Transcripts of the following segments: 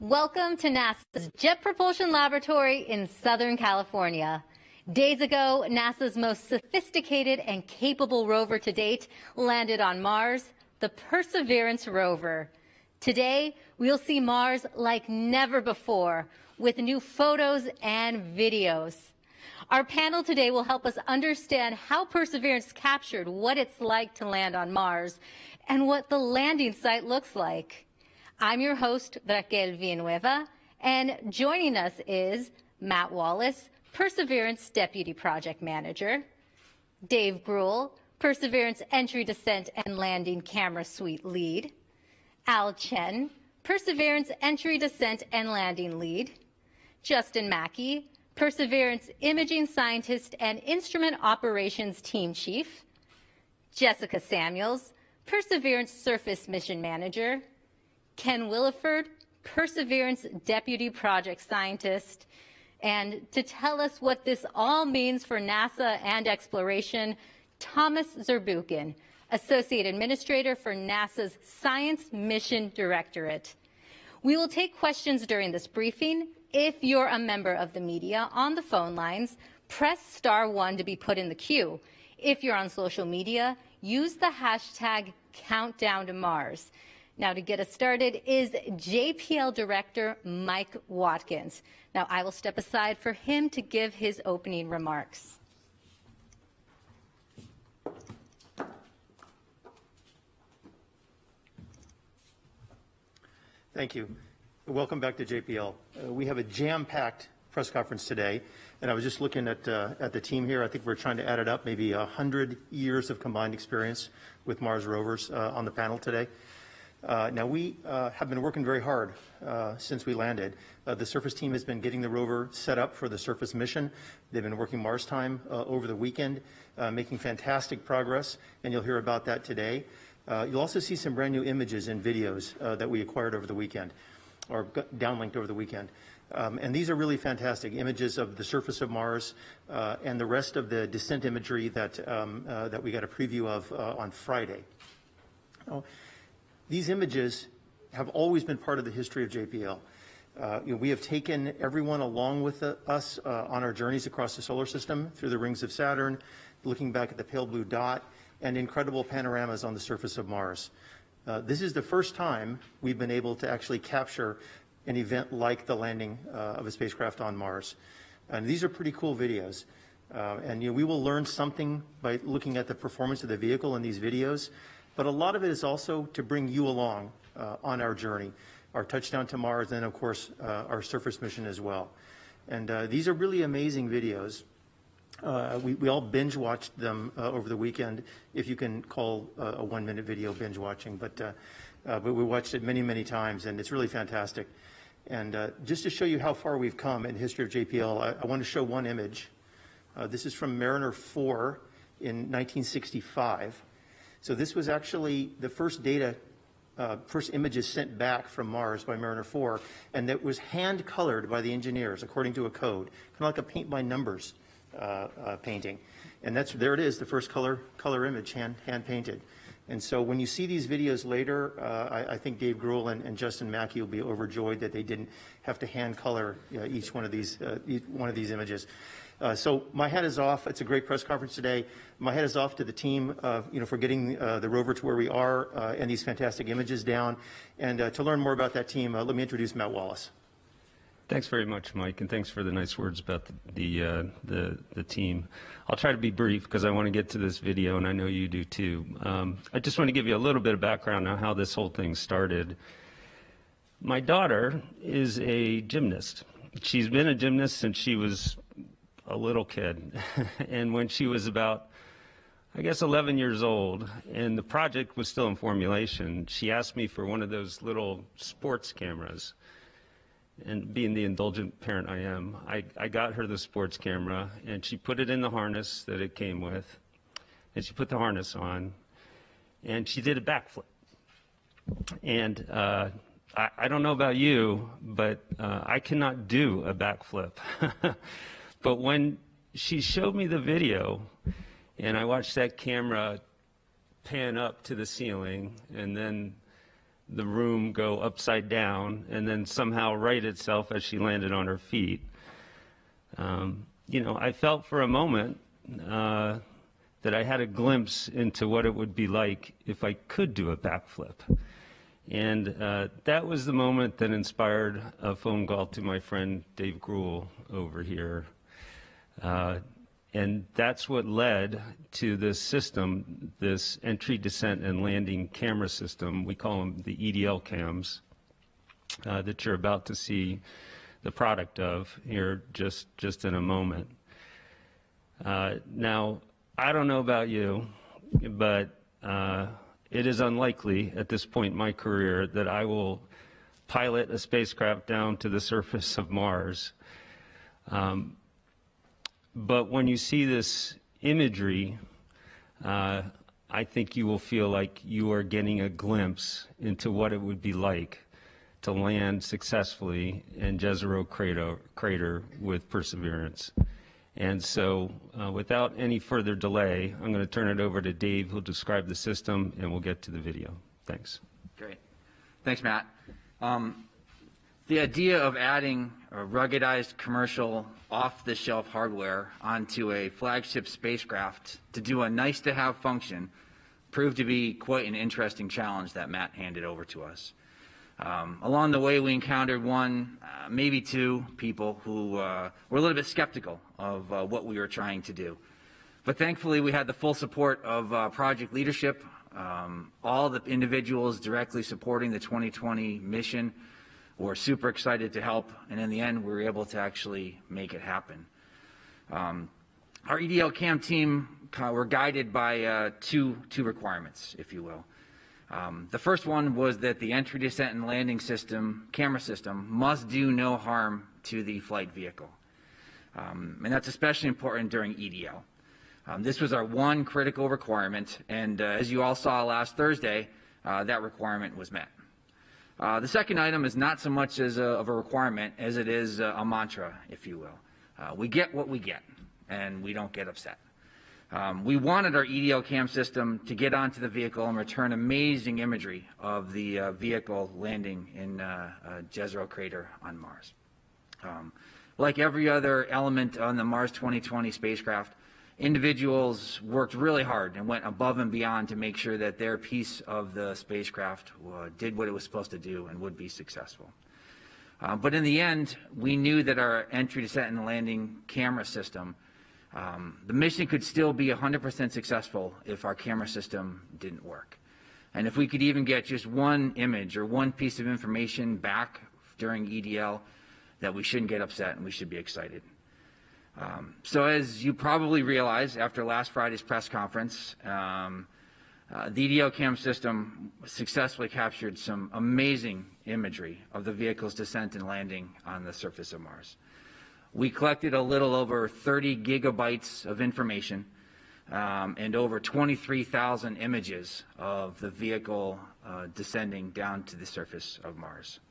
Welcome to NASA's Jet Propulsion Laboratory in Southern California. Days ago, NASA's most sophisticated and capable rover to date landed on Mars, the Perseverance rover. Today, we'll see Mars like never before with new photos and videos. Our panel today will help us understand how Perseverance captured what it's like to land on Mars and what the landing site looks like. I'm your host, Raquel Villanueva, and joining us is Matt Wallace, Perseverance Deputy Project Manager, Dave Gruhl, Perseverance Entry, Descent, and Landing Camera Suite Lead, Al Chen, Perseverance Entry, Descent, and Landing Lead, Justin Mackey, Perseverance Imaging Scientist and Instrument Operations Team Chief, Jessica Samuels, Perseverance Surface Mission Manager, Ken Williford, Perseverance Deputy Project Scientist, and to tell us what this all means for NASA and exploration, Thomas Zurbuchen, Associate Administrator for NASA's Science Mission Directorate. We will take questions during this briefing. If you're a member of the media on the phone lines, press *1 to be put in the queue. If you're on social media, use the hashtag #CountdownToMars. Now, to get us started is JPL Director Mike Watkins. Now, I will step aside for him to give his opening remarks. Thank you. Welcome back to JPL. We have a jam-packed press conference today, and I was just looking at the team here. I think we're trying to add it up, maybe 100 years of combined experience with Mars rovers on the panel today. Now, we have been working very hard since we landed. The surface team has been getting the rover set up for the surface mission. They've been working Mars time over the weekend, making fantastic progress, and you'll hear about that today. You'll also see some brand new images and videos that we acquired over the weekend, or downlinked over the weekend. And these are really fantastic images of the surface of Mars and the rest of the descent imagery that we got a preview of on Friday. These images have always been part of the history of JPL. We have taken everyone along with us on our journeys across the solar system through the rings of Saturn, looking back at the pale blue dot, and incredible panoramas on the surface of Mars. This is the first time we've been able to actually capture an event like the landing of a spacecraft on Mars. And these are pretty cool videos. And we will learn something by looking at the performance of the vehicle in these videos. But a lot of it is also to bring you along on our journey, our touchdown to Mars, and of course, our surface mission as well. And these are really amazing videos. We all binge watched them over the weekend, if you can call a 1-minute video binge watching, but we watched it many, many times, and it's really fantastic. And just to show you how far we've come in the history of JPL, I want to show one image. This is from Mariner 4 in 1965. So this was actually the first first images sent back from Mars by Mariner 4, and that was hand-colored by the engineers according to a code, kind of like a paint-by-numbers painting. And there it is, the first color image, hand-painted. And so when you see these videos later, I think Dave Gruhl and Justin Mackey will be overjoyed that they didn't have to hand-color each one of these images. So my hat is off. It's a great press conference today. My hat is off to the team, for getting the rover to where we are and these fantastic images down. And to learn more about that team, let me introduce Matt Wallace. Thanks very much, Mike, and thanks for the nice words about the team. I'll try to be brief because I want to get to this video, and I know you do too. I just want to give you a little bit of background on how this whole thing started. My daughter is a gymnast. She's been a gymnast since she was a little kid. And when she was about, I guess, 11 years old, and the project was still in formulation, she asked me for one of those little sports cameras. And being the indulgent parent I am, I got her the sports camera, and she put it in the harness that it came with, and she put the harness on, and she did a backflip. And I don't know about you, but I cannot do a backflip. But when she showed me the video, and I watched that camera pan up to the ceiling, and then the room go upside down and then somehow right itself as she landed on her feet. You know, I felt for a moment that I had a glimpse into what it would be like if I could do a backflip. And that was the moment that inspired a phone call to my friend Dave Gruhl over here. And that's what led to this system, this entry, descent, and landing camera system. We call them the EDL cams that you're about to see the product of here just in a moment. Now, I don't know about you, but it is unlikely at this point in my career that I will pilot a spacecraft down to the surface of Mars. But when you see this imagery, I think you will feel like you are getting a glimpse into what it would be like to land successfully in Jezero crater with Perseverance. And so without any further delay, I'm going to turn it over to Dave, who'll describe the system, and we'll get to the video. Thanks. Great. Thanks, Matt. The idea of adding a ruggedized commercial off-the-shelf hardware onto a flagship spacecraft to do a nice-to-have function proved to be quite an interesting challenge that Matt handed over to us. Along the way, we encountered one, maybe two people who were a little bit skeptical of what we were trying to do. But thankfully, we had the full support of project leadership, all the individuals directly supporting the 2020 mission were super excited to help, and in the end, we were able to actually make it happen. Our EDL CAM team were guided by two requirements, if you will. The first one was that the entry, descent, and landing system, camera system, must do no harm to the flight vehicle. And that's especially important during EDL. This was our one critical requirement, and as you all saw last Thursday, that requirement was met. The second item is not so much of a requirement as it is a mantra, if you will. We get what we get, and we don't get upset. We wanted our EDL cam system to get onto the vehicle and return amazing imagery of the vehicle landing in Jezero crater on Mars. Like every other element on the Mars 2020 spacecraft, individuals worked really hard and went above and beyond to make sure that their piece of the spacecraft did what it was supposed to do and would be successful. But in the end, we knew that our entry, descent, and landing camera system, the mission could still be 100% successful if our camera system didn't work. And if we could even get just one image or one piece of information back during EDL, that we shouldn't get upset and we should be excited. So as you probably realize after last Friday's press conference, the EDL cam system successfully captured some amazing imagery of the vehicle's descent and landing on the surface of Mars. We collected a little over 30 gigabytes of information and over 23,000 images of the vehicle descending down to the surface of Mars.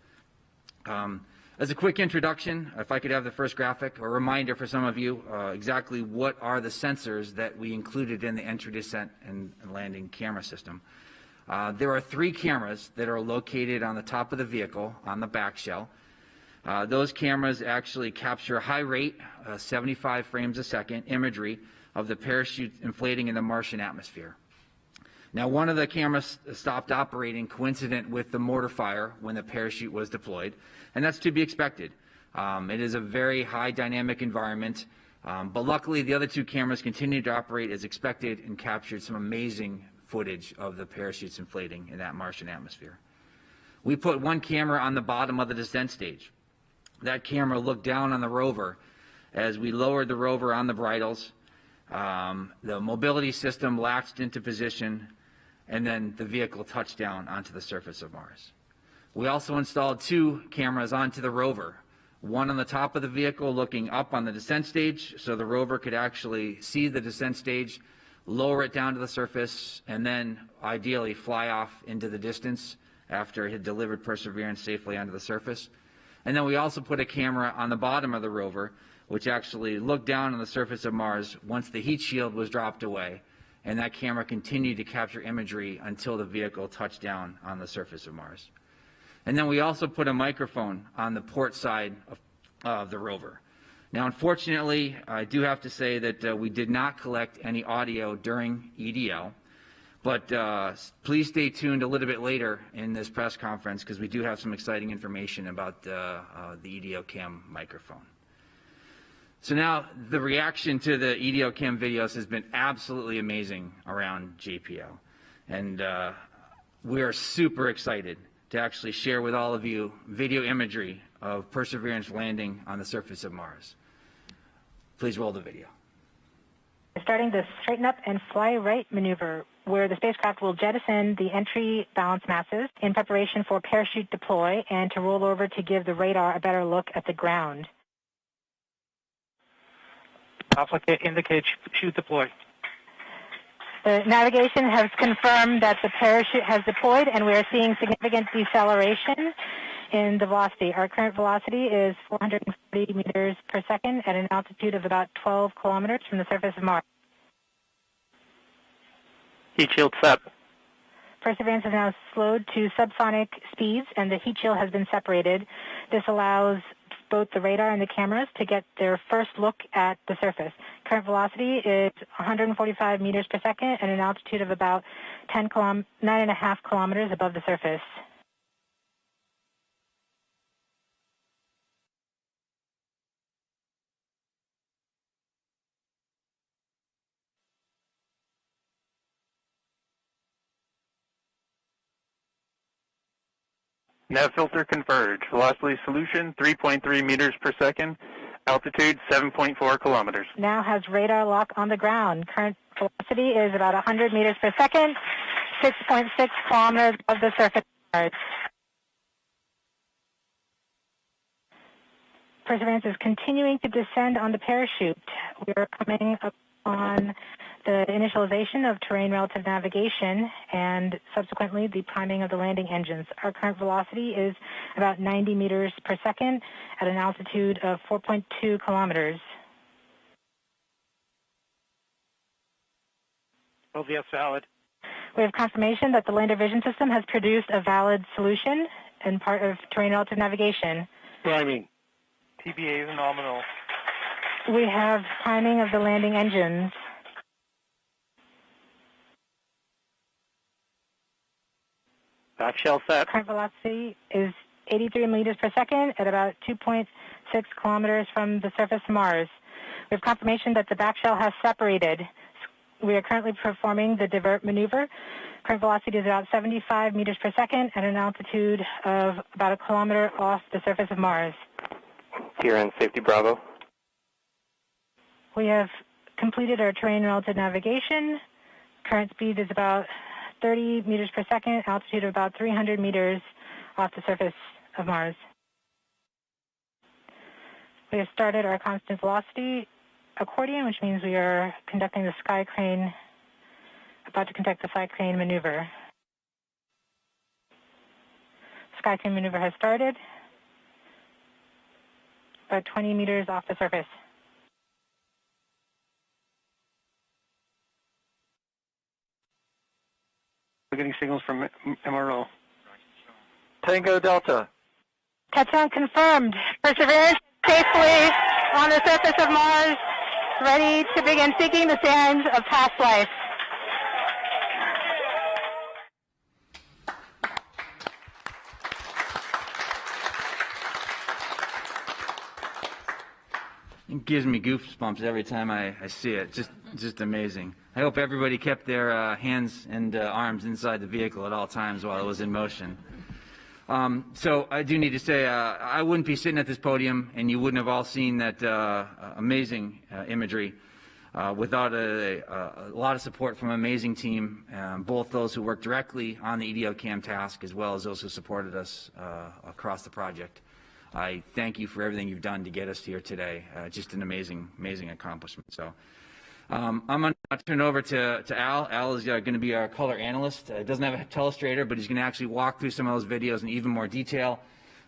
As a quick introduction, if I could have the first graphic, a reminder for some of you exactly what are the sensors that we included in the entry, descent, and landing camera system. There are 3 cameras that are located on the top of the vehicle on the back shell. Those cameras actually capture high rate, 75 frames a second, imagery of the parachute inflating in the Martian atmosphere. Now, one of the cameras stopped operating coincident with the mortar fire when the parachute was deployed, and that's to be expected. It is a very high dynamic environment, but luckily the other 2 cameras continued to operate as expected and captured some amazing footage of the parachutes inflating in that Martian atmosphere. We put one camera on the bottom of the descent stage. That camera looked down on the rover as we lowered the rover on the bridles. The mobility system latched into position, and then the vehicle touched down onto the surface of Mars. We also installed 2 cameras onto the rover, one on the top of the vehicle looking up on the descent stage so the rover could actually see the descent stage, lower it down to the surface, and then ideally fly off into the distance after it had delivered Perseverance safely onto the surface. And then we also put a camera on the bottom of the rover, which actually looked down on the surface of Mars once the heat shield was dropped away and that camera continued to capture imagery until the vehicle touched down on the surface of Mars. And then we also put a microphone on the port side of the rover. Now, unfortunately, I do have to say that we did not collect any audio during EDL, but please stay tuned a little bit later in this press conference because we do have some exciting information about the EDL cam microphone. So now the reaction to the EDL cam videos has been absolutely amazing around JPL, and we are super excited to actually share with all of you video imagery of Perseverance landing on the surface of Mars. Please roll the video. Starting the straighten up and fly right maneuver, where the spacecraft will jettison the entry balance masses in preparation for parachute deploy and to roll over to give the radar a better look at the ground. Alpha indicates chute deploy. The navigation has confirmed that the parachute has deployed, and we are seeing significant deceleration in the velocity. Our current velocity is 440 meters per second at an altitude of about 12 kilometers from the surface of Mars. Heat shield set. Perseverance is now slowed to subsonic speeds, and the heat shield has been separated. This allows both the radar and the cameras to get their first look at the surface. Current velocity is 145 meters per second at an altitude of about 9.5 kilometers above the surface. Nav filter converge. Velocity solution 3.3 meters per second. Altitude 7.4 kilometers. Now has radar lock on the ground. Current velocity is about 100 meters per second, 6.6 kilometers above the surface of Mars. Perseverance is continuing to descend on the parachute. We are coming up on the initialization of terrain relative navigation and subsequently the priming of the landing engines. Our current velocity is about 90 meters per second at an altitude of 4.2 kilometers. LVS valid. We have confirmation that the lander vision system has produced a valid solution and part of terrain relative navigation. Priming. TBA is nominal. We have priming of the landing engines. Back shell set. Current velocity is 83 meters per second at about 2.6 kilometers from the surface of Mars. We have confirmation that the back shell has separated. We are currently performing the divert maneuver. Current velocity is about 75 meters per second at an altitude of about a kilometer off the surface of Mars. Here in safety Bravo. We have completed our terrain relative navigation. Current speed is about 30 meters per second, altitude of about 300 meters off the surface of Mars. We have started our constant velocity accordion, which means we are conducting the sky crane, about to conduct the sky crane maneuver. Sky crane maneuver has started, about 20 meters off the surface. We're getting signals from MRO. Tango Delta. Touchdown confirmed. Perseverance safely on the surface of Mars, ready to begin seeking the sands of past life. It gives me goosebumps every time I see it. Just amazing. I hope everybody kept their hands and arms inside the vehicle at all times while it was in motion. So I do need to say I wouldn't be sitting at this podium and you wouldn't have all seen that amazing imagery without a lot of support from an amazing team, both those who worked directly on the EDO cam task as well as those who supported us across the project. I thank you for everything you've done to get us here today. Just an amazing, amazing accomplishment. So I'm going to turn it over to Al. Al is going to be our color analyst. Doesn't have a telestrator, but he's going to actually walk through some of those videos in even more detail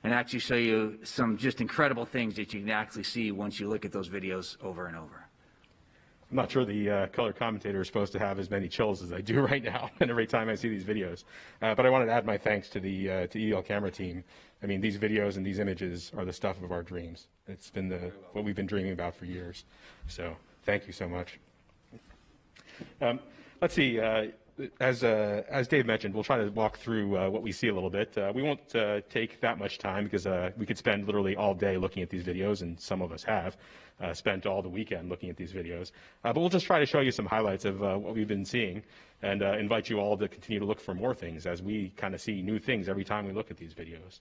and actually show you some just incredible things that you can actually see once you look at those videos over and over. I'm not sure the color commentator is supposed to have as many chills as I do right now, and every time I see these videos. But I wanted to add my thanks to the EL camera team. I mean, these videos and these images are the stuff of our dreams. It's been what we've been dreaming about for years. So thank you so much. Let's see. As Dave mentioned, we'll try to walk through what we see a little bit. We won't take that much time because we could spend literally all day looking at these videos, and some of us have spent all the weekend looking at these videos. But we'll just try to show you some highlights of what we've been seeing and invite you all to continue to look for more things as we kind of see new things every time we look at these videos.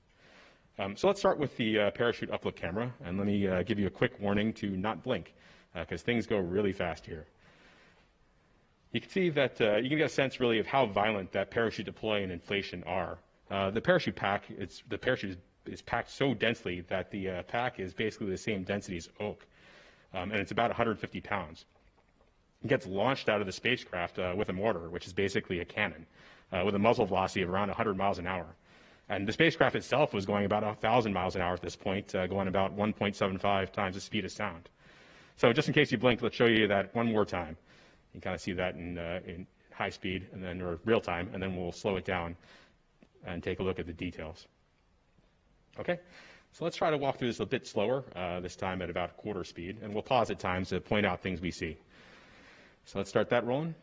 So let's start with the parachute uplook camera, and let me give you a quick warning to not blink because things go really fast here. You can see that you can get a sense really of how violent that parachute deploy and inflation are. The parachute pack, the parachute is packed so densely that the pack is basically the same density as oak, and it's about 150 pounds. It gets launched out of the spacecraft with a mortar, which is basically a cannon, with a muzzle velocity of around 100 miles an hour. And the spacecraft itself was going about 1,000 miles an hour at this point, going about 1.75 times the speed of sound. So just in case you blink, let's show you that one more time. You can kind of see that in high speed and then or real time, and then we'll slow it down and take a look at the details. Okay, so let's try to walk through this a bit slower, this time at about quarter speed, and we'll pause at times to point out things we see. So let's start that rolling.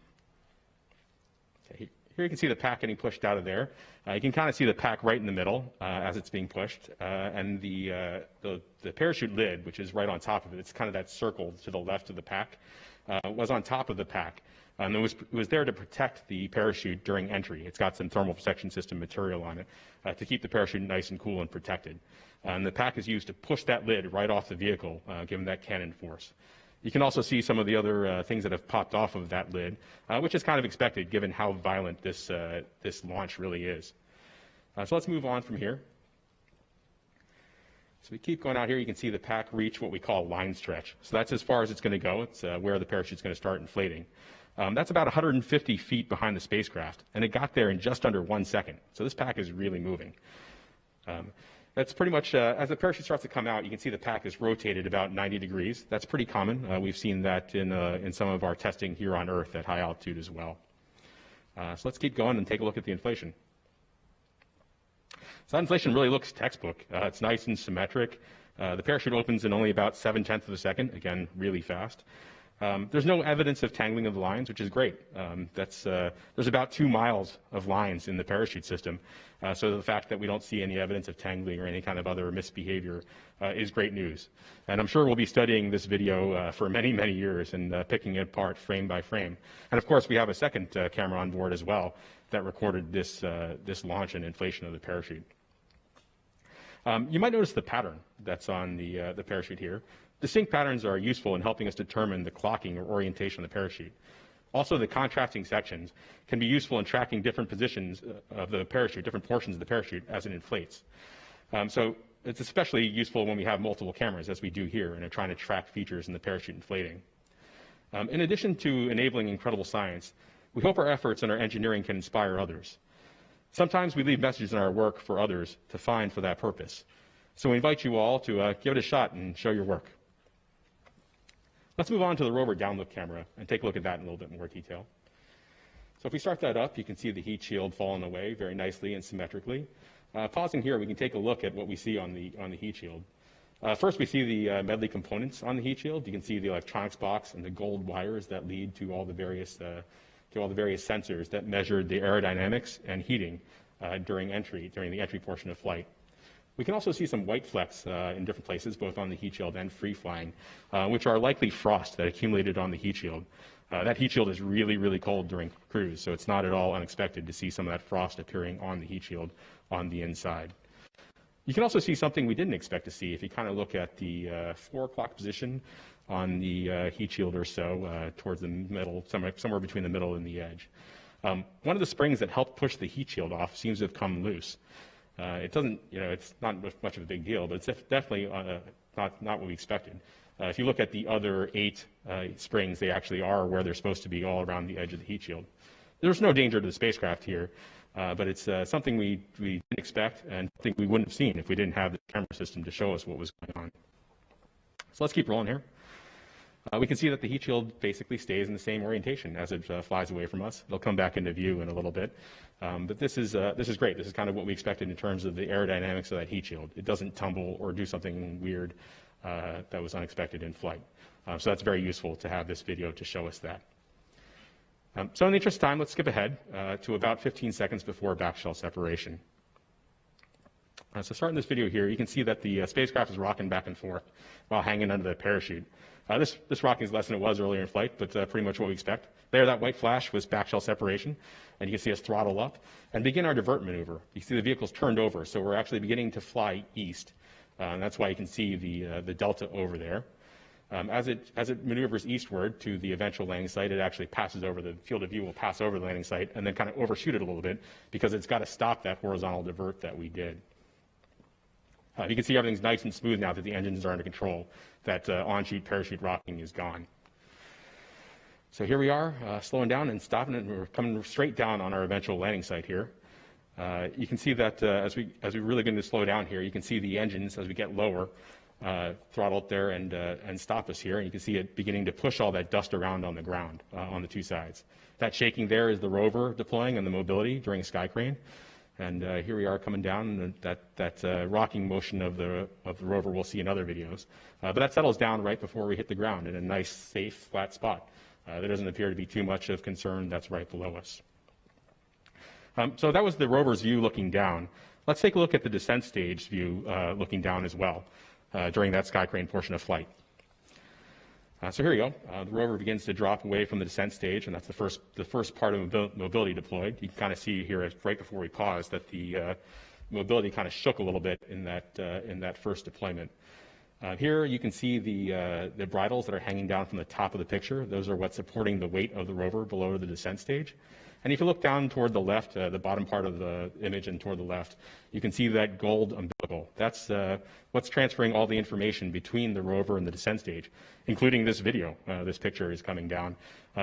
Okay, here you can see the pack getting pushed out of there. You can kind of see the pack right in the middle as it's being pushed, and the parachute lid, which is right on top of it, it's kind of that circle to the left of the pack, was on top of the pack. And it was there to protect the parachute during entry. It's got some thermal protection system material on it to keep the parachute nice and cool and protected. And the pack is used to push that lid right off the vehicle, given that cannon force. You can also see some of the other things that have popped off of that lid, which is kind of expected given how violent this launch really is. So let's move on from here. So we keep going out here. You can see the pack reach what we call line stretch. So that's as far as it's going to go. It's where the parachute's going to start inflating. That's about 150 feet behind the spacecraft, and it got there in just under 1 second. So this pack is really moving. That's pretty much, as the parachute starts to come out, you can see the pack is rotated about 90 degrees. That's pretty common. We've seen that in some of our testing here on Earth at high altitude as well. So let's keep going and take a look at the inflation. So that inflation really looks textbook. It's nice and symmetric. The parachute opens in only about 7/10 of a second, again, really fast. There's no evidence of tangling of the lines, which is great. There's about 2 miles of lines in the parachute system, so the fact that we don't see any evidence of tangling or any kind of other misbehavior is great news. And I'm sure we'll be studying this video for many, many years and picking it apart frame by frame. And of course, we have a second camera on board as well that recorded this launch and inflation of the parachute. You might notice the pattern that's on the parachute here. Distinct patterns are useful in helping us determine the clocking or orientation of the parachute. Also, the contrasting sections can be useful in tracking different positions of the parachute, different portions of the parachute as it inflates. So it's especially useful when we have multiple cameras, as we do here, and are trying to track features in the parachute inflating. In addition to enabling incredible science, we hope our efforts and our engineering can inspire others. Sometimes we leave messages in our work for others to find for that purpose. So we invite you all to give it a shot and show your work. Let's move on to the Rover download camera and take a look at that in a little bit more detail. So if we start that up, you can see the heat shield falling away very nicely and symmetrically. Pausing here, we can take a look at what we see on the heat shield. First, we see the medley components on the heat shield. You can see the electronics box and the gold wires that lead to all the various sensors that measure the aerodynamics and heating during the entry portion of flight. We can also see some white flecks in different places, both on the heat shield and free flying, which are likely frost that accumulated on the heat shield. That heat shield is really, really cold during cruise, so it's not at all unexpected to see some of that frost appearing on the heat shield on the inside. You can also see something we didn't expect to see if you kind of look at the 4 o'clock position on the heat shield or so, towards the middle, somewhere between the middle and the edge. One of the springs that helped push the heat shield off seems to have come loose. It doesn't, it's not much of a big deal, but it's definitely not what we expected. If you look at the other 8 springs, they actually are where they're supposed to be, all around the edge of the heat shield. There's no danger to the spacecraft here, but it's something we didn't expect and think we wouldn't have seen if we didn't have the camera system to show us what was going on. So let's keep rolling here. We can see that the heat shield basically stays in the same orientation as it flies away from us. It'll come back into view in a little bit. But this is great. This is kind of what we expected in terms of the aerodynamics of that heat shield. It doesn't tumble or do something weird that was unexpected in flight. So that's very useful to have this video to show us that. So in the interest of time, let's skip ahead to about 15 seconds before backshell separation. So starting this video here, you can see that the spacecraft is rocking back and forth while hanging under the parachute. This rocking is less than it was earlier in flight, but pretty much what we expect. There, that white flash was backshell separation, and you can see us throttle up and begin our divert maneuver. You see the vehicle's turned over, so we're actually beginning to fly east, and that's why you can see the delta over there. As it maneuvers eastward to the eventual landing site, it actually passes over the field of view, will pass over the landing site, and then kind of overshoot it a little bit because it's got to stop that horizontal divert that we did. You can see everything's nice and smooth now that the engines are under control. That on-sheet parachute rocking is gone. So here we are, slowing down and stopping, and we're coming straight down on our eventual landing site here. You can see that as we really begin to slow down here, you can see the engines as we get lower throttle up there and stop us here. And you can see it beginning to push all that dust around on the ground on the two sides. That shaking there is the rover deploying and the mobility during a sky crane. And here we are coming down, and that rocking motion of the rover we'll see in other videos. But that settles down right before we hit the ground in a nice, safe, flat spot. There doesn't appear to be too much of concern that's right below us. So that was the rover's view looking down. Let's take a look at the descent stage view looking down as well during that sky crane portion of flight. So here we go. The rover begins to drop away from the descent stage, and that's the first part of mobility deployed. You can kind of see here right before we pause that the mobility kind of shook a little bit in that first deployment. Here you can see the bridles that are hanging down from the top of the picture. Those are what's supporting the weight of the rover below the descent stage. And if you look down toward the left, the bottom part of the image and toward the left, you can see that gold umbilical. That's what's transferring all the information between the rover and the descent stage, including this video. This picture is coming down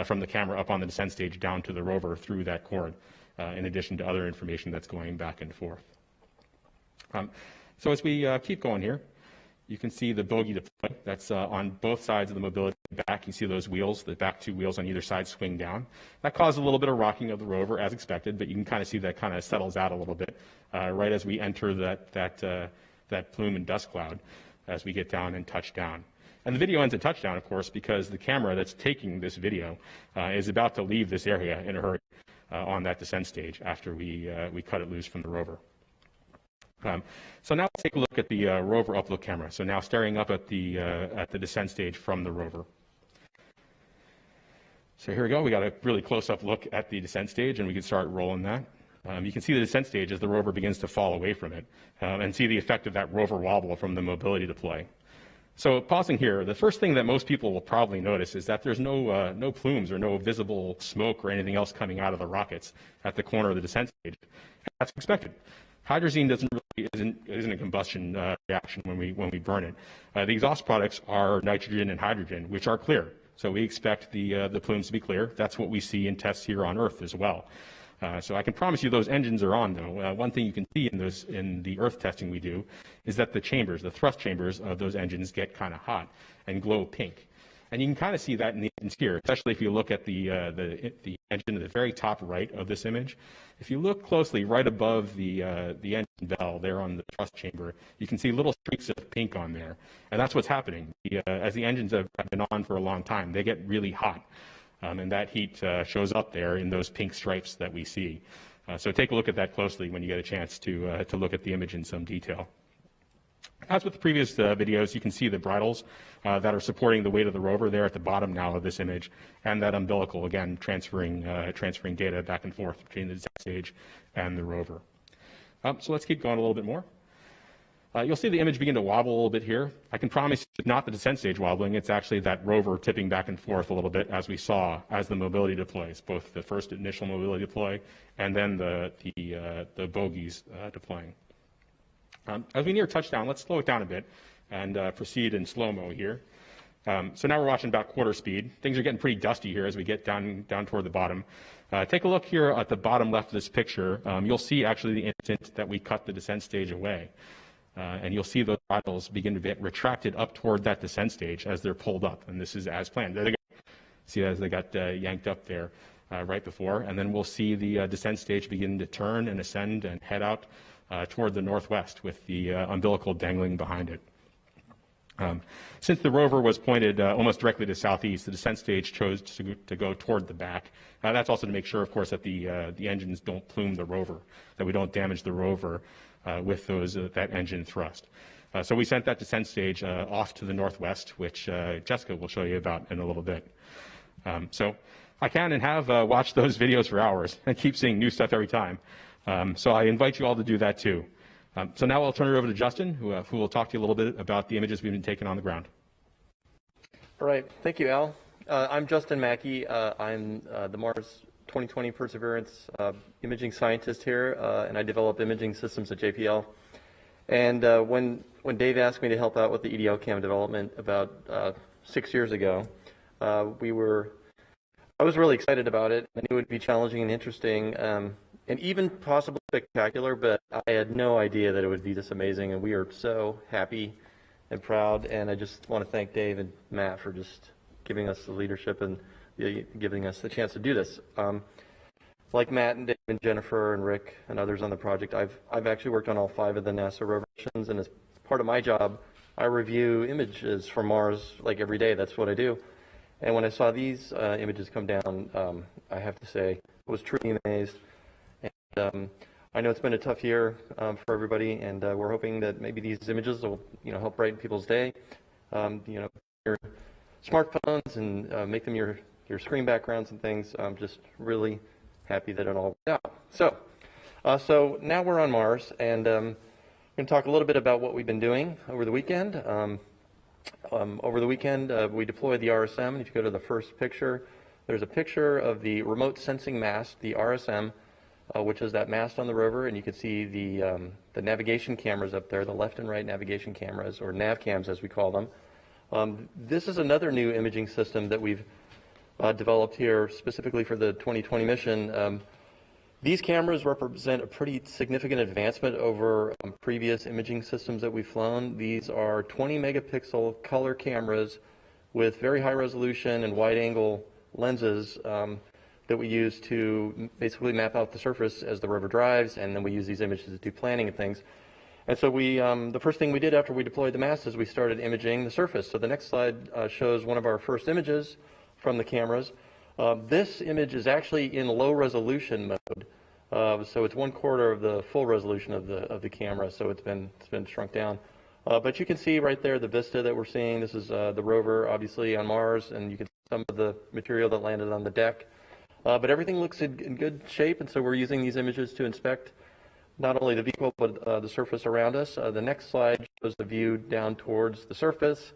from the camera up on the descent stage down to the rover through that cord, in addition to other information that's going back and forth. So as we keep going here, you can see the bogie deploy. That's on both sides of the mobility back. You see those wheels, the back two wheels on either side swing down. That caused a little bit of rocking of the rover as expected, but you can kind of see that kind of settles out a little bit right as we enter that plume and dust cloud as we get down and touch down. And the video ends at touchdown, of course, because the camera that's taking this video is about to leave this area in a hurry on that descent stage after we cut it loose from the rover. So now let's take a look at the rover upload camera. So now staring up at the descent stage from the rover. So here we go. We got a really close-up look at the descent stage, and we can start rolling that. You can see the descent stage as the rover begins to fall away from it, and see the effect of that rover wobble from the mobility deploy. So pausing here, the first thing that most people will probably notice is that there's no plumes or no visible smoke or anything else coming out of the rockets at the corner of the descent stage. That's expected. Hydrazine isn't a combustion reaction when we burn it. The exhaust products are nitrogen and hydrogen, which are clear. So we expect the plumes to be clear. That's what we see in tests here on Earth as well. So I can promise you those engines are on, though. One thing you can see in the Earth testing we do is that the thrust chambers of those engines get kind of hot and glow pink. And you can kind of see that in the engines here, especially if you look at the engine at the very top right of this image. If you look closely right above the engine bell there on the thrust chamber, you can see little streaks of pink on there. And that's what's happening. As the engines have been on for a long time, they get really hot. And that heat shows up there in those pink stripes that we see. So take a look at that closely when you get a chance to look at the image in some detail. As with the previous videos, you can see the bridles that are supporting the weight of the rover there at the bottom now of this image, and that umbilical, again, transferring data back and forth between the descent stage and the rover. So let's keep going a little bit more. You'll see the image begin to wobble a little bit here. I can promise it's not the descent stage wobbling, it's actually that rover tipping back and forth a little bit as we saw as the mobility deploys, both the first initial mobility deploy and then the bogies deploying. As we near touchdown, let's slow it down a bit and proceed in slow-mo here. So now we're watching about quarter speed. Things are getting pretty dusty here as we get down toward the bottom. Take a look here at the bottom left of this picture. You'll see actually the instant that we cut the descent stage away. And you'll see those rattles begin to get retracted up toward that descent stage as they're pulled up. And this is as planned. See as they got yanked up there right before. And then we'll see the descent stage begin to turn and ascend and head out toward the northwest with the umbilical dangling behind it. Since the rover was pointed almost directly to southeast, the descent stage chose to go toward the back. That's also to make sure, of course, that the engines don't plume the rover, that we don't damage the rover with that engine thrust. So we sent that descent stage off to the northwest, which Jessica will show you about in a little bit. So I can and have watched those videos for hours and keep seeing new stuff every time. So I invite you all to do that too. So now I'll turn it over to Justin, who will talk to you a little bit about the images we've been taking on the ground. All right, thank you, Al. I'm Justin Mackey. I'm the Mars 2020 Perseverance imaging scientist here, and I develop imaging systems at JPL. And when Dave asked me to help out with the EDL cam development about 6 years ago, I was really excited about it. I knew it would be challenging and interesting, and even possibly spectacular, but I had no idea that it would be this amazing, and we are so happy and proud, and I just want to thank Dave and Matt for just giving us the leadership and giving us the chance to do this. Like Matt and Dave and Jennifer and Rick and others on the project, I've actually worked on all 5 of the NASA rover missions, and as part of my job, I review images from Mars like every day. That's what I do. And when I saw these images come down, I have to say, I was truly amazed. And I know it's been a tough year for everybody, and we're hoping that maybe these images will, help brighten people's day. Your smartphones and make them your screen backgrounds and things. I'm just really happy that it all worked out. So now we're on Mars, and I'm going to talk a little bit about what we've been doing over the weekend. Over the weekend, we deployed the RSM, and if you go to the first picture, there's a picture of the remote sensing mast, the RSM, which is that mast on the rover, and you can see the navigation cameras up there, the left and right navigation cameras, or nav cams as we call them. This is another new imaging system that we've developed here specifically for the 2020 mission. These cameras represent a pretty significant advancement over previous imaging systems that we've flown. These are 20 megapixel color cameras with very high resolution and wide angle lenses that we use to basically map out the surface as the rover drives, and then we use these images to do planning and things. And so the first thing we did after we deployed the mast is we started imaging the surface. So the next slide shows one of our first images from the cameras. This image is actually in low resolution mode, so it's 1/4 of the full resolution of the camera. So it's been shrunk down, but you can see right there the vista that we're seeing. This is the rover, obviously on Mars, and you can see some of the material that landed on the deck. But everything looks in good shape, and so we're using these images to inspect not only the vehicle but the surface around us. The next slide shows the view down towards the surface.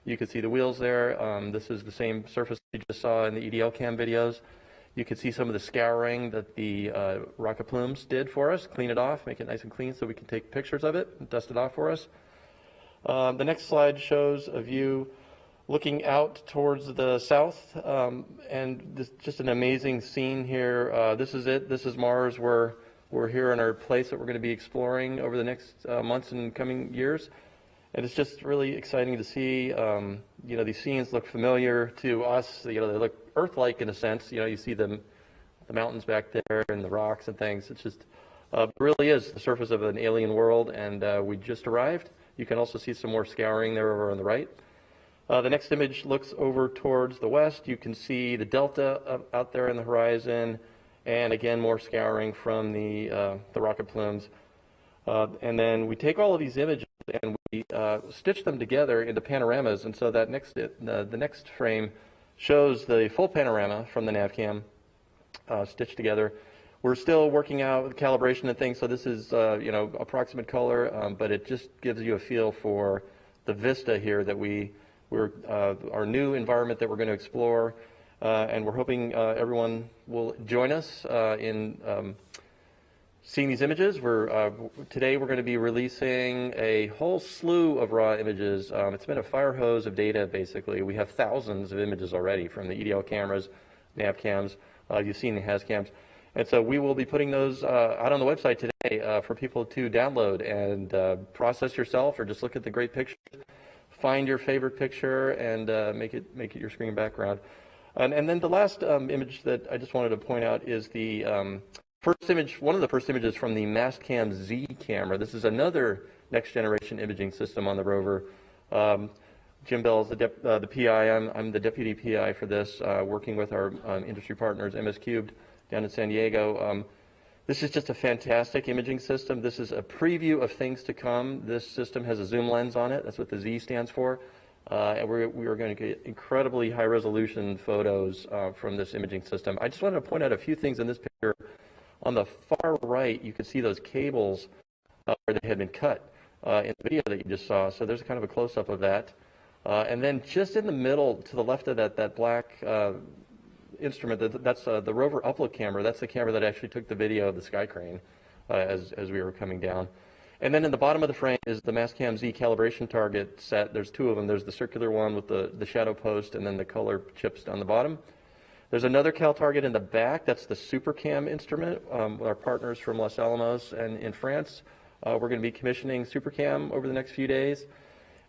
You can see the wheels there. This is the same surface you just saw in the EDL cam videos. You can see some of the scouring that the rocket plumes did for us, clean it off, make it nice and clean so we can take pictures of it and dust it off for us. The next slide shows a view looking out towards the south, and this just an amazing scene here. This is it. This is Mars. We're here in our place that we're going to be exploring over the next months and coming years. And it's just really exciting to see, these scenes look familiar to us. They look Earth-like in a sense. You see the mountains back there and the rocks and things. It's just, it really is the surface of an alien world, and we just arrived. You can also see some more scouring there over on the right. The next image looks over towards the west. You can see the delta out there in the horizon, and again, more scouring from the rocket plumes. And then we take all of these images and we stitch them together into panoramas, and so that the next frame shows the full panorama from the nav cam stitched together. We're still working out with calibration and things, so this is approximate color, but it just gives you a feel for the vista here that our new environment that we're going to explore, and we're hoping everyone will join us in seeing these images. Today we're going to be releasing a whole slew of raw images. It's been a fire hose of data, basically. We have thousands of images already from the EDL cameras, nav cams. You've seen the HAZ cams. And so we will be putting those out on the website today for people to download and process yourself, or just look at the great pictures, find your favorite picture, and make it your screen background. And then the last image that I just wanted to point out is the first image, one of the first images from the Mastcam Z camera. This is another next generation imaging system on the rover. Jim Bell's the PI. I'm the deputy PI for this, working with our industry partners, MS Cubed, down in San Diego. This is just a fantastic imaging system. This is a preview of things to come. This system has a zoom lens on it. That's what the Z stands for. And we are going to get incredibly high resolution photos from this imaging system. I just wanted to point out a few things in this picture. On the far right, you can see those cables where they had been cut in the video that you just saw. So there's kind of a close-up of that. And then just in the middle, to the left of that black instrument, that's the Rover upload camera. That's the camera that actually took the video of the sky crane as we were coming down. And then in the bottom of the frame is the Mastcam Z calibration target set. There's two of them. There's the circular one with the shadow post, and then the color chips on the bottom. There's another cal target in the back. That's the SuperCam instrument with our partners from Los Alamos and in France. We're going to be commissioning SuperCam over the next few days.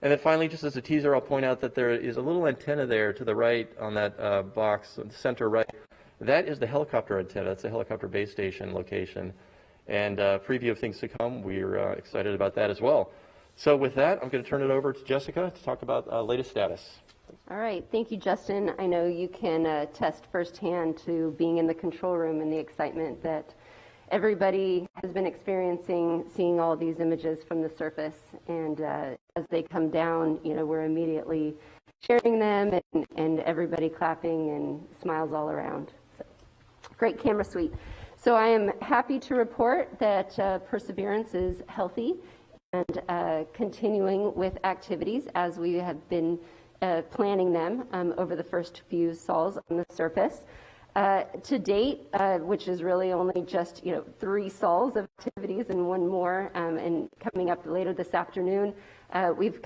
And then finally, just as a teaser, I'll point out that there is a little antenna there to the right on that box, the center right. That is the helicopter antenna. That's the helicopter base station location. And preview of things to come. We're excited about that as well. So with that, I'm going to turn it over to Jessica to talk about latest status. All right. Thank you, Justin. I know you can attest firsthand to being in the control room and the excitement that everybody has been experiencing, seeing all these images from the surface. And as they come down, we're immediately sharing them, and everybody clapping and smiles all around. So, great camera suite. So I am happy to report that Perseverance is healthy and continuing with activities as we have been planning them over the first few sols on the surface. To date, which is really only just 3 sols of activities and one more, and coming up later this afternoon, we've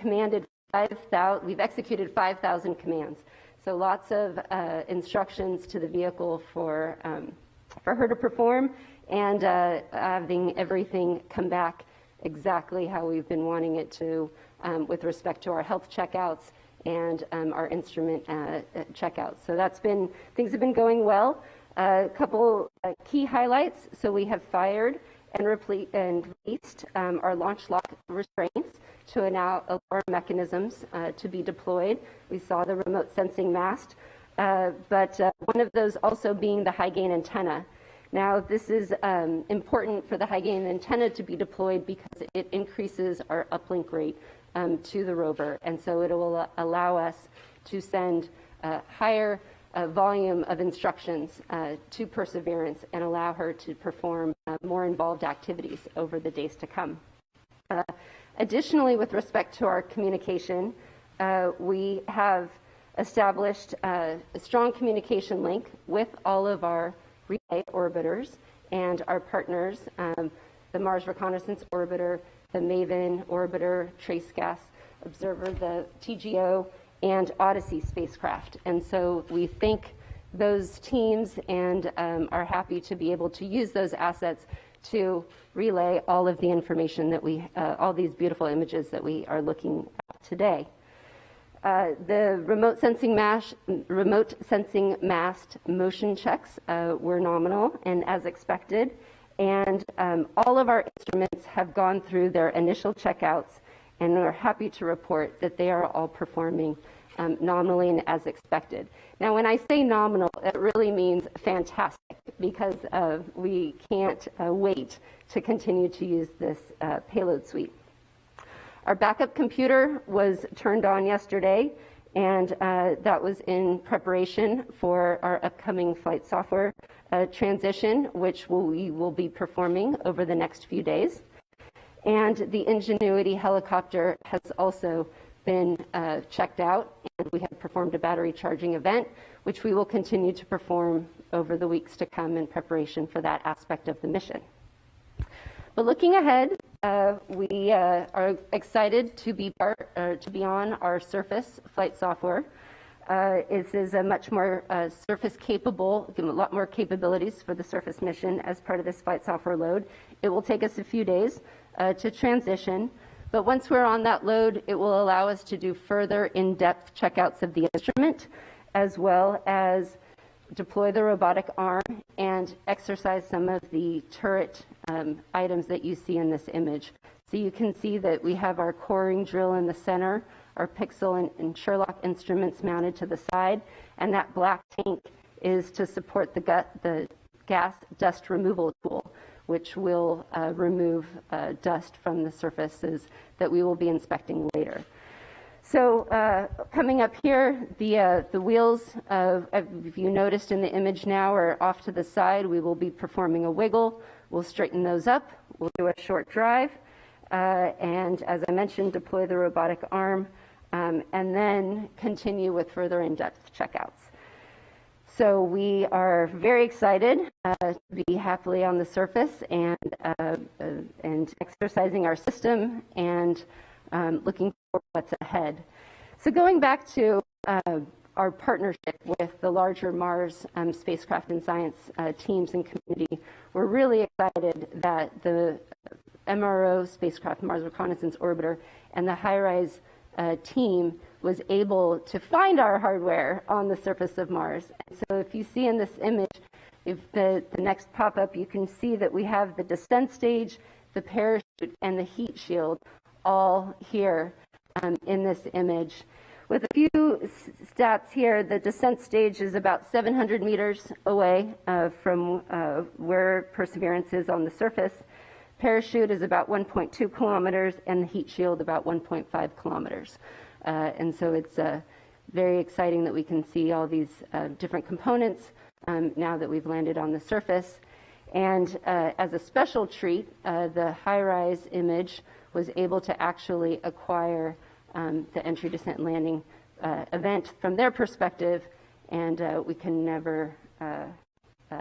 executed 5,000 commands. So lots of instructions to the vehicle for her to perform, and having everything come back exactly how we've been wanting it to with respect to our health checkouts and our instrument checkouts. So things have been going well. A couple key highlights. So we have fired and released our launch lock restraints to allow mechanisms to be deployed. We saw the remote sensing mast, but one of those also being the high gain antenna. Now, this is important for the high gain antenna to be deployed because it increases our uplink rate to the rover, and so it will allow us to send a higher volume of instructions to Perseverance and allow her to perform more involved activities over the days to come. Additionally, with respect to our communication, we have established a strong communication link with all of our relay orbiters and our partners, the Mars Reconnaissance Orbiter, the MAVEN Orbiter, Trace Gas Observer, the TGO, and Odyssey spacecraft. And so we thank those teams and are happy to be able to use those assets to relay all of the information that all these beautiful images that we are looking at today. The remote sensing mast motion checks were nominal and as expected, and all of our instruments have gone through their initial checkouts, and we're happy to report that they are all performing nominally and as expected. Now, when I say nominal, it really means fantastic, because we can't wait to continue to use this payload suite. Our backup computer was turned on yesterday, and that was in preparation for our upcoming flight software transition, which we will be performing over the next few days. And the Ingenuity helicopter has also been checked out, and we have performed a battery charging event, which we will continue to perform over the weeks to come in preparation for that aspect of the mission. But looking ahead, we are excited to be on our surface flight software. This is a much more surface capable, a lot more capabilities for the surface mission as part of this flight software load. It will take us a few days to transition, but once we're on that load, it will allow us to do further in-depth checkouts of the instrument, as well as deploy the robotic arm and exercise some of the turret items that you see in this image. So you can see that we have our coring drill in the center, our pixel and Sherlock instruments mounted to the side, and that black tank is to support the gas dust removal tool, which will remove dust from the surfaces that we will be inspecting later. So coming up here, the wheels, if you noticed in the image now, are off to the side. We will be performing a wiggle. We'll straighten those up. We'll do a short drive. And as I mentioned, deploy the robotic arm, and then continue with further in-depth checkouts. So we are very excited to be happily on the surface and exercising our system and looking for what's ahead. So going back to our partnership with the larger Mars spacecraft and science teams and community, we're really excited that the MRO spacecraft, Mars Reconnaissance Orbiter, and the HiRISE team was able to find our hardware on the surface of Mars. And so if you see in this image, if the next pop-up, you can see that we have the descent stage, the parachute, and the heat shield all here in this image. With a few stats here, the descent stage is about 700 meters away from where Perseverance is on the surface. Parachute is about 1.2 kilometers, and the heat shield about 1.5 kilometers. And so it's very exciting that we can see all these different components now that we've landed on the surface. And as a special treat, the HiRISE image was able to actually acquire the entry, descent, and landing event from their perspective, and we can never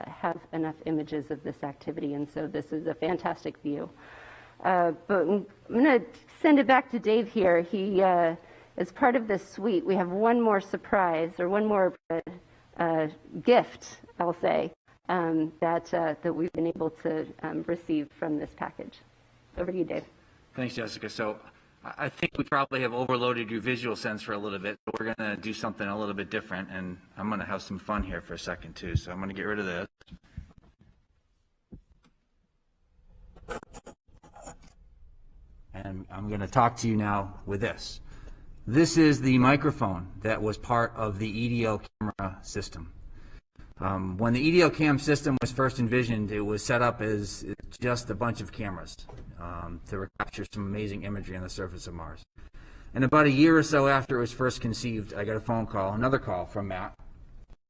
have enough images of this activity, and so this is a fantastic view. But I'm going to send it back to Dave here. He, as part of this suite, we have one more surprise, or one more gift, I'll say, that we've been able to receive from this package. Over to you, Dave. Thanks, Jessica. So I think we probably have overloaded your visual sense for a little bit, but we're going to do something a little bit different, and I'm going to have some fun here for a second, too. So I'm going to get rid of this. And I'm going to talk to you now with this. This is the microphone that was part of the EDO camera system. When the EDO cam system was first envisioned, it was set up as just a bunch of cameras to capture some amazing imagery on the surface of Mars. And about a year or so after it was first conceived, I got a phone call, another call from Matt.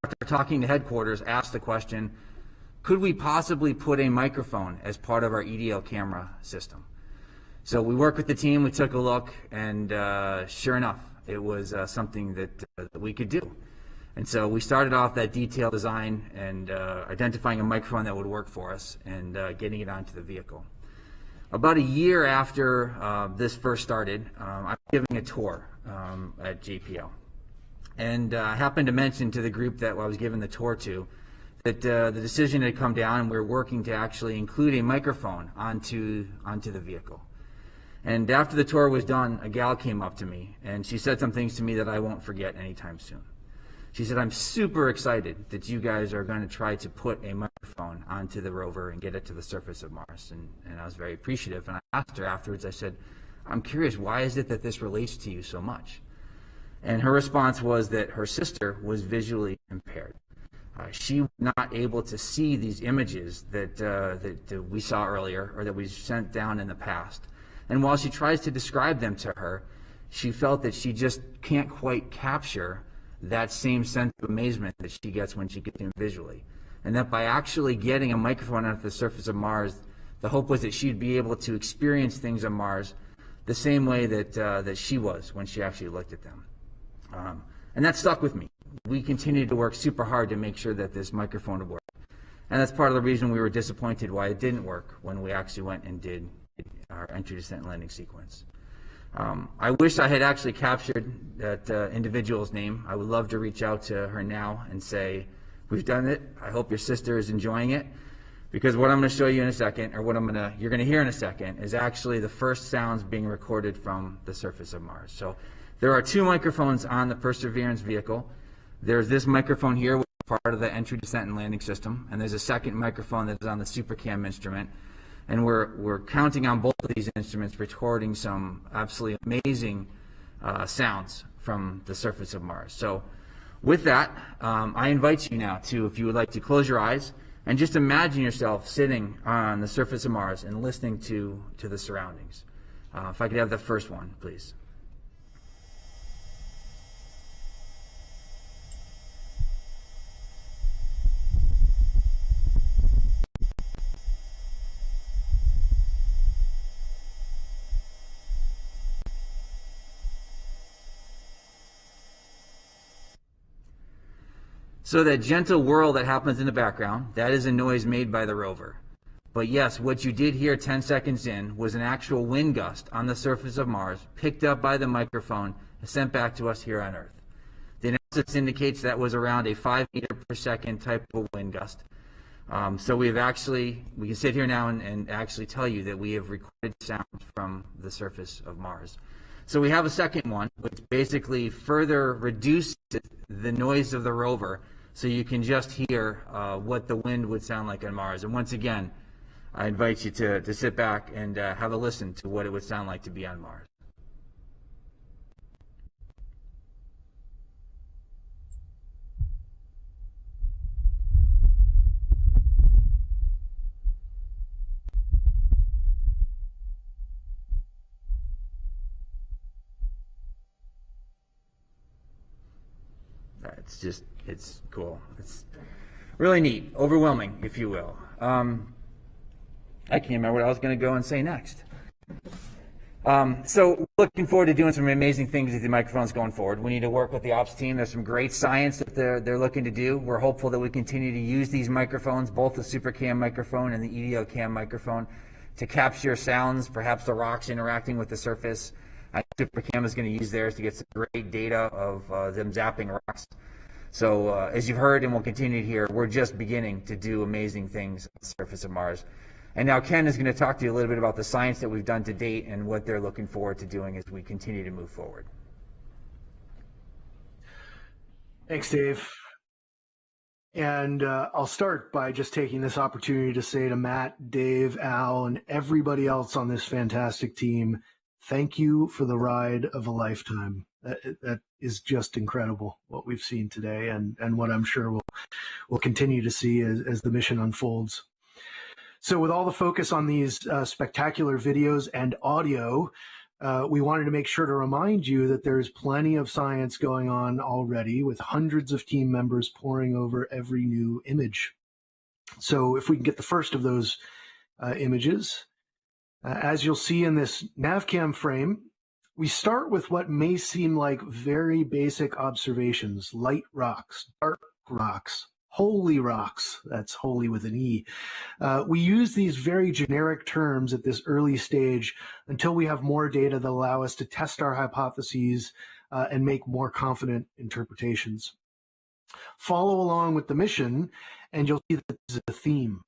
After talking to headquarters, asked the question, could we possibly put a microphone as part of our EDO camera system? So we worked with the team, we took a look, and sure enough, it was something that we could do. And so we started off that detailed design and identifying a microphone that would work for us and getting it onto the vehicle. About a year after this first started, I was giving a tour at JPL. And I happened to mention to the group that I was giving the tour to that the decision had come down and we were working to actually include a microphone onto the vehicle. And after the tour was done, a gal came up to me and she said some things to me that I won't forget anytime soon. She said, I'm super excited that you guys are going to try to put a microphone onto the rover and get it to the surface of Mars. And I was very appreciative. And I asked her afterwards, I said, I'm curious, why is it that this relates to you so much? And her response was that her sister was visually impaired. She was not able to see these images that we saw earlier or that we sent down in the past. And while she tries to describe them to her, she felt that she just can't quite capture that same sense of amazement that she gets when she gets them visually. And that by actually getting a microphone onto the surface of Mars, the hope was that she'd be able to experience things on Mars the same way that she was when she actually looked at them. And that stuck with me. We continued to work super hard to make sure that this microphone would work. And that's part of the reason we were disappointed why it didn't work when we actually went and did our entry, descent, and landing sequence. I wish I had actually captured that individual's name. I would love to reach out to her now and say, we've done it. I hope your sister is enjoying it. Because what I'm going to show you in a second, or what you're going to hear in a second, is actually the first sounds being recorded from the surface of Mars. So there are 2 microphones on the Perseverance vehicle. There's this microphone here, which is part of the entry, descent, and landing system, and there's a second microphone that is on the SuperCam instrument. And we're counting on both of these instruments, recording some absolutely amazing sounds from the surface of Mars. So with that, I invite you now to, if you would like to close your eyes, and just imagine yourself sitting on the surface of Mars and listening to the surroundings. If I could have the first one, please. So that gentle whirl that happens in the background, that is a noise made by the rover. But yes, what you did hear 10 seconds in was an actual wind gust on the surface of Mars, picked up by the microphone and sent back to us here on Earth. The analysis indicates that was around a 5 meter per second type of wind gust. So we can sit here now and actually tell you that we have recorded sounds from the surface of Mars. So we have a second one, which basically further reduces the noise of the rover, so you can just hear what the wind would sound like on Mars. And once again, I invite you to sit back and have a listen to what it would sound like to be on Mars. It's cool. It's really neat, overwhelming, if you will. I can't remember what I was going to go and say next. So looking forward to doing some amazing things with the microphones going forward. We need to work with the ops team. There's some great science that they're looking to do. We're hopeful that we continue to use these microphones, both the SuperCam microphone and the EDLCam microphone, to capture sounds, perhaps the rocks interacting with the surface. SuperCam is going to use theirs to get some great data of them zapping rocks. So as you've heard and will continue to hear, we're just beginning to do amazing things on the surface of Mars. And now Ken is going to talk to you a little bit about the science that we've done to date and what they're looking forward to doing as we continue to move forward. Thanks, Dave. And I'll start by just taking this opportunity to say to Matt, Dave, Al, and everybody else on this fantastic team, thank you for the ride of a lifetime. That is just incredible, what we've seen today, and what I'm sure we'll continue to see as the mission unfolds. So with all the focus on these spectacular videos and audio, we wanted to make sure to remind you that there's plenty of science going on already, with hundreds of team members poring over every new image. So if we can get the first of those images, as you'll see in this NavCam frame, we start with what may seem like very basic observations: light rocks, dark rocks, holy rocks. That's holy with an E. We use these very generic terms at this early stage until we have more data that allow us to test our hypotheses and make more confident interpretations. Follow along with the mission, and you'll see that this is a theme.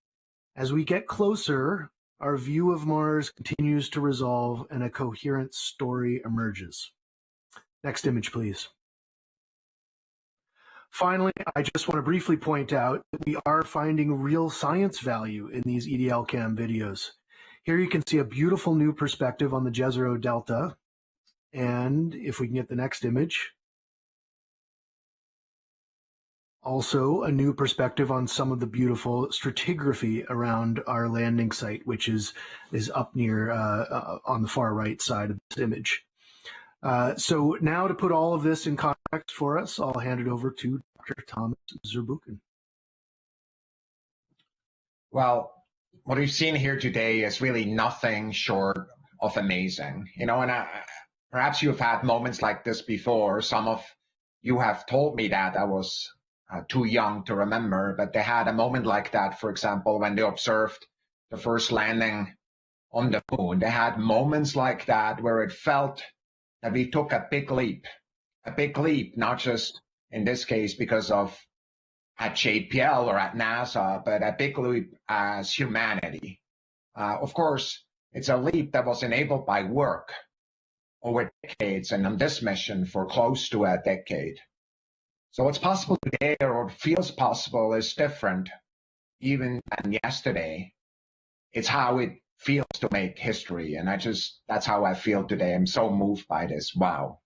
As we get closer, our view of Mars continues to resolve and a coherent story emerges. Next image, please. Finally, I just want to briefly point out that we are finding real science value in these EDLCam videos. Here you can see a beautiful new perspective on the Jezero Delta. And if we can get the next image, also a new perspective on some of the beautiful stratigraphy around our landing site, which is up near on the far right side of this image. So now to put all of this in context for us, I'll hand it over to Dr. Thomas Zurbuchen. Well, what we've seen here today is really nothing short of amazing. You know, and perhaps you've had moments like this before. Some of you have told me that I was too young to remember, but they had a moment like that, for example, when they observed the first landing on the moon. They had moments like that where it felt that we took a big leap, not just in this case because of at JPL or at NASA, but a big leap as humanity. Of course, it's a leap that was enabled by work over decades, and on this mission for close to a decade. So what's possible today, or what feels possible, is different even than yesterday. It's how it feels to make history, and that's how I feel today. I'm so moved by this. Wow.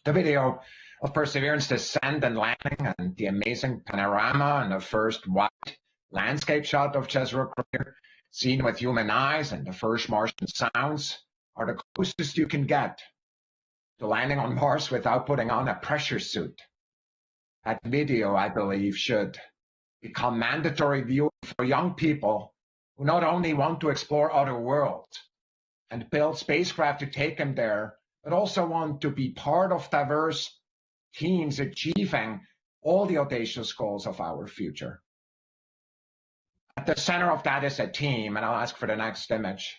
The video of Perseverance descent and landing, and the amazing panorama, and the first wide landscape shot of Jezero Crater seen with human eyes, and the first Martian sounds are the closest you can get to landing on Mars without putting on a pressure suit. That video, I believe, should become mandatory viewing for young people who not only want to explore other worlds and build spacecraft to take them there, but also want to be part of diverse teams achieving all the audacious goals of our future. At the center of that is a team, and I'll ask for the next image.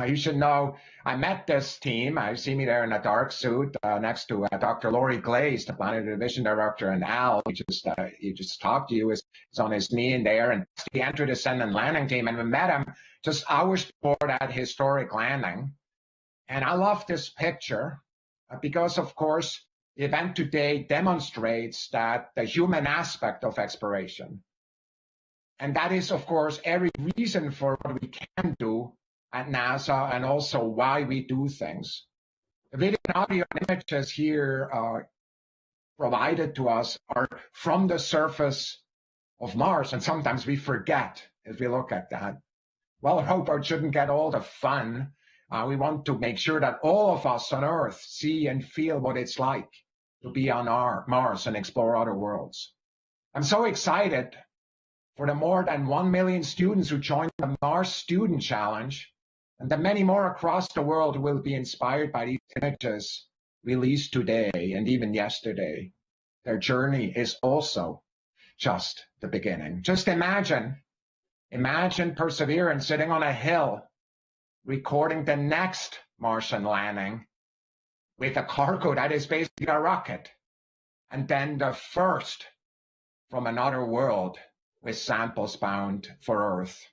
You should know, I met this team. I see me there in a dark suit next to Dr. Laurie Glaze, the Planetary Division Director, and Al, he just talked to you, is on his knee in there, and he entered the Descent and Landing team, and we met him just hours before that historic landing. And I love this picture because, of course, the event today demonstrates that the human aspect of exploration. And that is, of course, every reason for what we can do at NASA, and also why we do things. The video and audio and images here provided to us are from the surface of Mars, and sometimes we forget if we look at that. Well, a robot shouldn't get all the fun. We want to make sure that all of us on Earth see and feel what it's like to be on Mars and explore other worlds. I'm so excited for the more than 1 million students who joined the Mars Student Challenge, and the many more across the world will be inspired by these images released today and even yesterday. Their journey is also just the beginning. Just imagine Perseverance sitting on a hill, recording the next Martian landing with a cargo that is basically a rocket, and then the first from another world with samples bound for Earth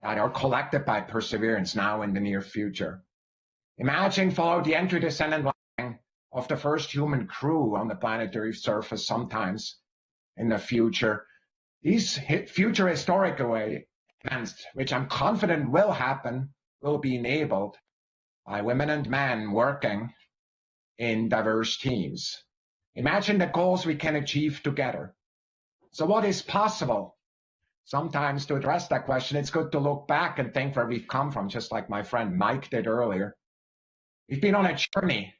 that are collected by Perseverance now in the near future. Imagine follow the entry, descent, and landing of the first human crew on the planetary surface sometimes in the future. These future historic events, which I'm confident will happen, will be enabled by women and men working in diverse teams. Imagine the goals we can achieve together. So what is possible? Sometimes to address that question, it's good to look back and think where we've come from, just like my friend Mike did earlier. We've been on a journey,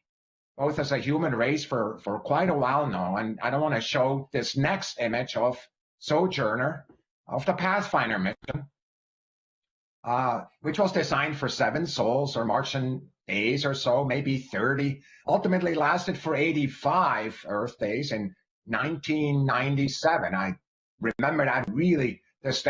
both as a human race for quite a while now, and I don't want to show this next image of Sojourner, of the Pathfinder mission, which was designed for 7 sols or Martian days or so, maybe 30, ultimately lasted for 85 Earth days in 1997. I remember that really distinct.